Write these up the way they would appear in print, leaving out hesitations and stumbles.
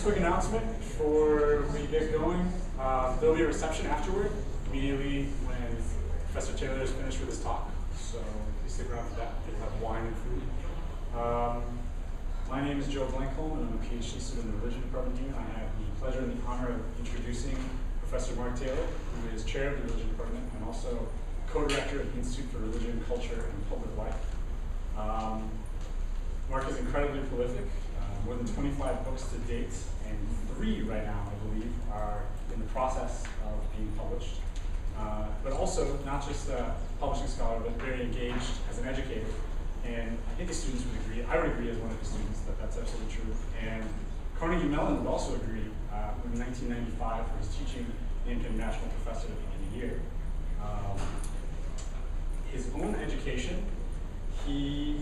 quick announcement before we get going. There'll be a reception afterward, immediately when Professor Taylor is finished with his talk. So please stick around for that. We'll have wine and food. My name is Joe Blankholm, and I'm a PhD student in the Religion Department here. I have the pleasure and the honor of introducing Professor Mark Taylor, who is chair of the Religion Department and also co-director of the Institute for Religion, Culture, and Public Life. Mark is incredibly prolific, more than 25 books to date, and 3 right now, I believe, are in the process of being published. But also, not just a publishing scholar, but very engaged as an educator. And I think the students would agree, I would agree as one of the students, that that's absolutely true. And Carnegie Mellon would also agree in 1995 for his teaching, named him National Professor at the end of the year. His own education, he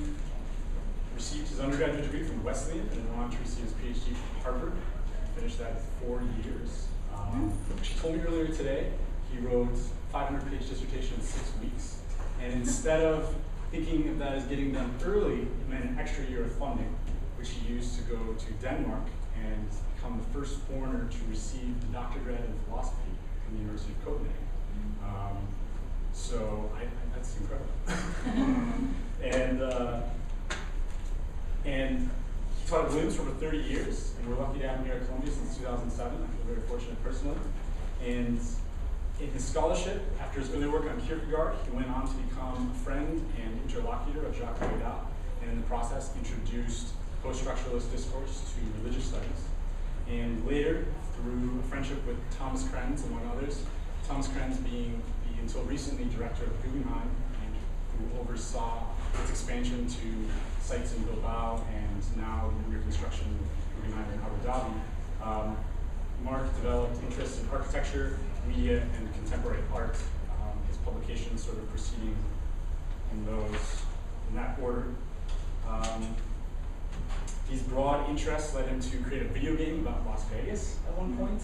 received his undergraduate degree from Wesleyan and then went on to receive his PhD from Harvard. Finished that in 4 years. She told me earlier today he wrote a 500-page dissertation in 6 weeks. And instead of thinking of that as getting done early, it meant an extra year of funding, which he used to go to Denmark and become the first foreigner to receive the doctorate in philosophy from the University of Copenhagen. So that's incredible. And he taught at Williams for over 30 years, and we're lucky to have him here at Columbia since 2007. I feel very fortunate personally. And in his scholarship, after his early work on Kierkegaard, he went on to become a friend and interlocutor of Jacques Derrida, and in the process introduced post-structuralist discourse to religious studies. And later, through a friendship with Thomas Krenz, among others, Thomas Krenz being the until recently director of Guggenheim, and who oversaw its expansion to sites in Bilbao and now the reconstruction of Guggenheim in Abu Dhabi. Mark developed interests in architecture, media, and contemporary art. His publications sort of proceeding in that order. These broad interests led him to create a video game about Las Vegas at one point,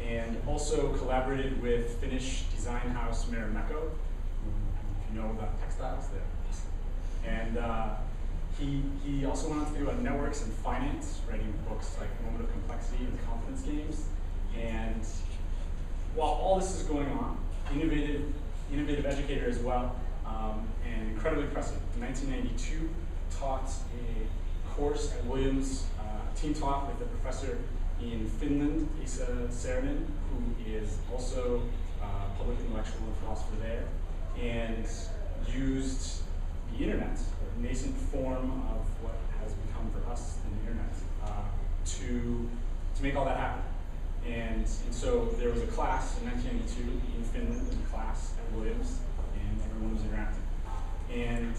and also collaborated with Finnish design house Marimekko, who, if you know about textiles, they're awesome. And he also went on to think about networks and finance, writing books like Moment of Complexity and Confidence Games. And while all this is going on, innovative educator as well, and incredibly impressive. In 1992, taught a course at Williams, team taught with a professor in Finland, Esa Saarinen, who is also a public intellectual and philosopher there, and used the internet, a nascent form of what has become for us the internet, to make all that happen. And so there was a class in 1992 in Finland, in class at Williams, and everyone was interacting. And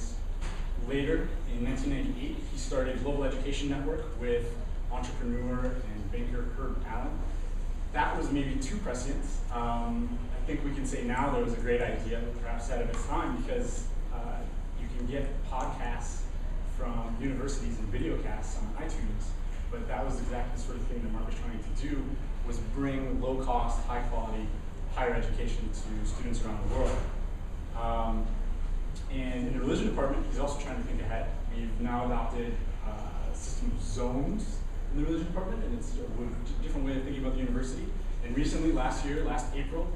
later, in 1998, he started a global education network with entrepreneur and banker Herb Allen. That was maybe too prescient. I think we can say now there was a great idea, perhaps out of its time, because you can get podcasts from universities and videocasts on iTunes, but that was exactly the sort of thing that Mark was trying to do, was bring low-cost, high-quality higher education to students around the world. And in the religion department, he's also trying to think ahead. We've now adopted a system of zones in the religion department, and it's a different way of thinking about the university. And recently, last April,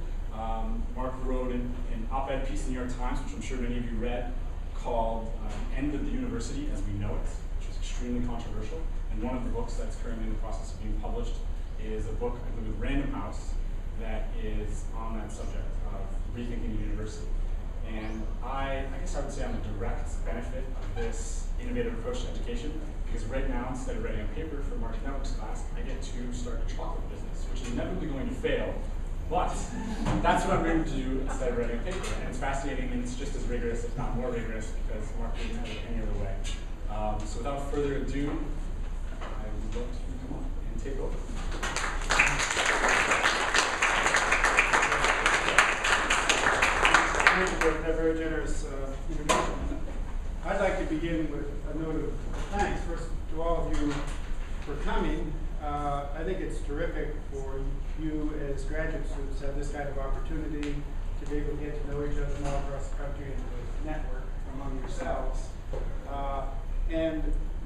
Mark wrote an op-ed piece in the New York Times, which I'm sure many of you read, called End of the University as We Know It, which is extremely controversial. And one of the books that's currently in the process of being published is a book, I believe, with Random House, that is on that subject of rethinking the university. And I guess I would say I'm a direct benefit of this innovative approach to education, because right now, instead of writing a paper for Market Networks class, I get to start a chocolate business, which is inevitably going to fail, but that's what I'm going to do instead of writing a paper. And it's fascinating, and it's just as rigorous, if not more rigorous, because Mark didn't have it any other way. So without further ado, I would love to come on and take over. Thank you for that very generous introduction. I'd like to begin with a note of thanks, first to all of you for coming. I think it's terrific for you as graduate students to have this kind of opportunity to be able to get to know each other all across the country and to network among yourselves. And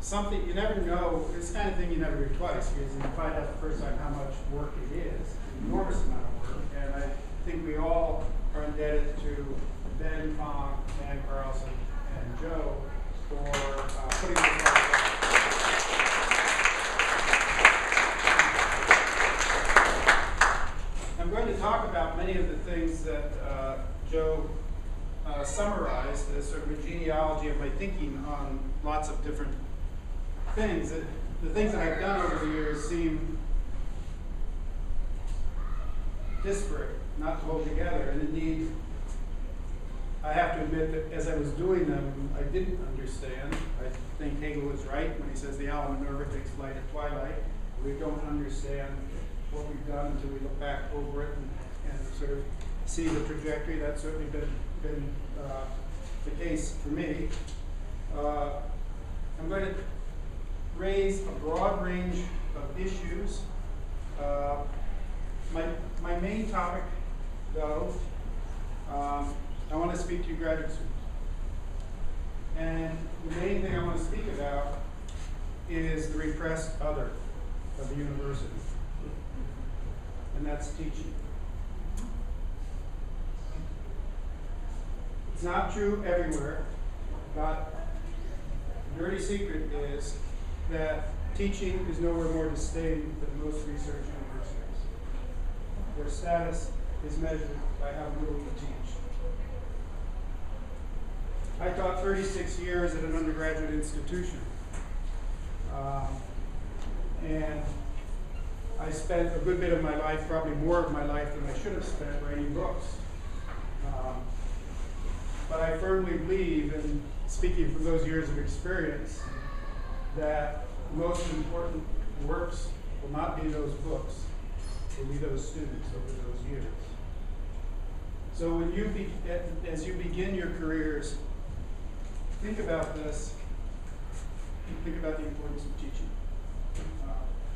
something, you never know, this kind of thing you never do twice, because you find out the first time how much work it is, an enormous amount of work, and I think we all are indebted to Ben, Tom, Dan Carlson, and Joe for putting this all together. I'm going to talk about many of the things that Joe summarized as sort of a genealogy of my thinking on lots of different things. The things that I've done over the years seem disparate, not to hold together, and indeed, I have to admit that as I was doing them, I didn't understand. I think Hegel was right when he says the Alma Minerva takes flight at twilight. We don't understand what we've done until we look back over it and sort of see the trajectory. That's certainly been the case for me. I'm going to raise a broad range of issues. My main topic, though, I want to speak to you graduate students. And the main thing I want to speak about is the repressed other of the university, and that's teaching. It's not true everywhere, but the dirty secret is that teaching is nowhere more disdained than most research universities. Their status is measured by how little you teach. I taught 36 years at an undergraduate institution, and I spent a good bit of my life, probably more of my life than I should have spent, writing books. But I firmly believe, and speaking from those years of experience, that the most important works will not be those books, will be those students over those years. So when as you begin your careers, think about this, think about the importance of teaching.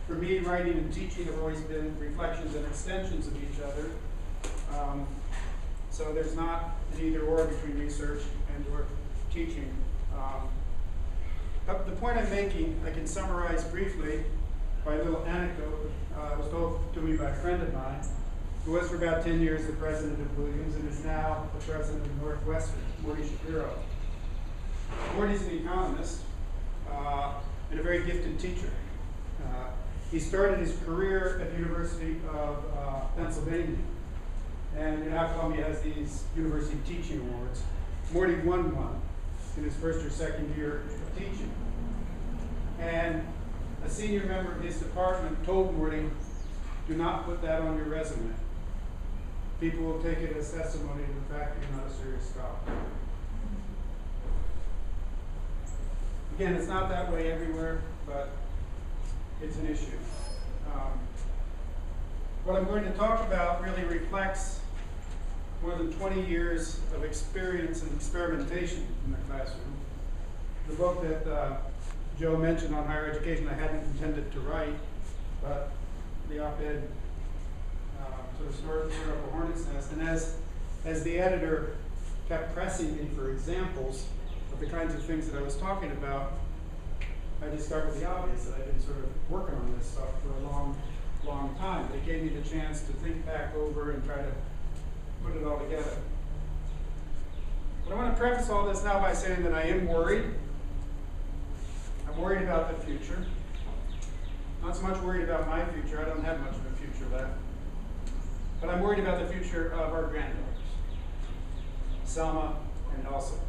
For me, writing and teaching have always been reflections and extensions of each other. So there's not an either or between research and or teaching. But the point I'm making, I can summarize briefly by a little anecdote. It was told to me by a friend of mine, who was for about 10 years the president of Williams and is now the president of Northwestern, Morty Shapiro. Morty's an economist and a very gifted teacher. He started his career at the University of Pennsylvania, and Columbia has these university teaching awards. Morty won one in his first or second year of teaching. And a senior member of his department told Morty, do not put that on your resume. People will take it as testimony to the fact that you're not a serious scholar. Again, it's not that way everywhere, but it's an issue. What I'm going to talk about really reflects more than 20 years of experience and experimentation in the classroom. The book that Joe mentioned on higher education, I hadn't intended to write, but the op-ed sort of stirred up a hornet's nest. And as the editor kept pressing me for examples of the kinds of things that I was talking about, I discovered the obvious, that I've been sort of working on this stuff for a long time. But it gave me the chance to think back over and try to put it all together. But I want to preface all this now by saying that I am worried. I'm worried about the future. Not so much worried about my future. I don't have much of a future left. But I'm worried about the future of our granddaughters, Selma and Elsa.